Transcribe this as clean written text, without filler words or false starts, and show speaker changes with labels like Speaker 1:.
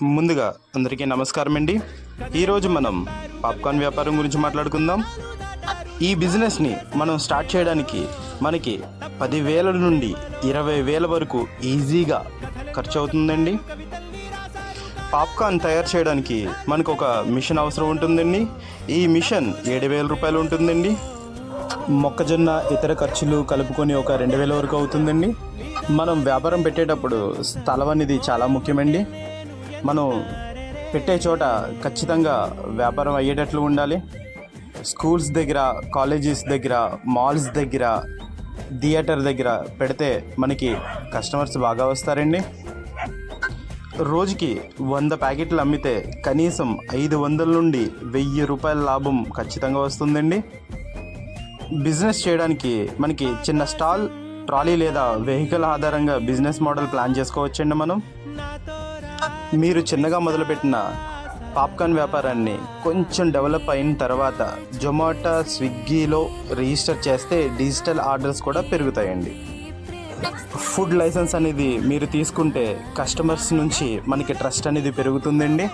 Speaker 1: ముందుగా అందరికీ నమస్కారం అండి. ఈరోజు మనం పాప్కార్న్ వ్యాపారం గురించి మాట్లాడుకుందాం. ఈ బిజినెస్ని మనం స్టార్ట్ చేయడానికి మనకి 10,000 నుండి 20,000 వరకు ఈజీగా ఖర్చు అవుతుందండి. పాప్కార్న్ తయారు చేయడానికి మనకు ఒక మిషన్ అవసరం ఉంటుందండి. ఈ మిషన్ 7,000 రూపాయలు ఉంటుందండి. మొక్కజొన్న ఇతర ఖర్చులు కలుపుకొని ఒక 2,000 వరకు అవుతుందండి. మనం వ్యాపారం పెట్టేటప్పుడు స్థలం అనేది చాలా ముఖ్యమండి. మనం పెట్టే చోట ఖచ్చితంగా వ్యాపారం అయ్యేటట్లు ఉండాలి. స్కూల్స్ దగ్గర, కాలేజెస్ దగ్గర, మాల్స్ దగ్గర, థియేటర్ దగ్గర పెడితే మనకి కస్టమర్స్ బాగా వస్తారండి. రోజుకి 100 ప్యాకెట్లు అమ్మితే కనీసం 500 నుండి 1,000 రూపాయల లాభం ఖచ్చితంగా వస్తుందండి. బిజినెస్ చేయడానికి మనకి చిన్న స్టాల్, ట్రాలీ లేదా వెహికల్ ఆధారంగా బిజినెస్ మోడల్ ప్లాన్ చేసుకోవచ్చండి. మీరు చిన్నగా మొదలుపెట్టిన పాప్కార్న్ వ్యాపారాన్ని కొంచెం డెవలప్ అయిన తర్వాత జొమాటో, స్విగ్గీలో రిజిస్టర్ చేస్తే డిజిటల్ ఆర్డర్స్ కూడా పెరుగుతాయండి. ఫుడ్ లైసెన్స్ అనేది మీరు తీసుకుంటే కస్టమర్స్ నుంచి మనకి ట్రస్ట్ అనేది పెరుగుతుందండి.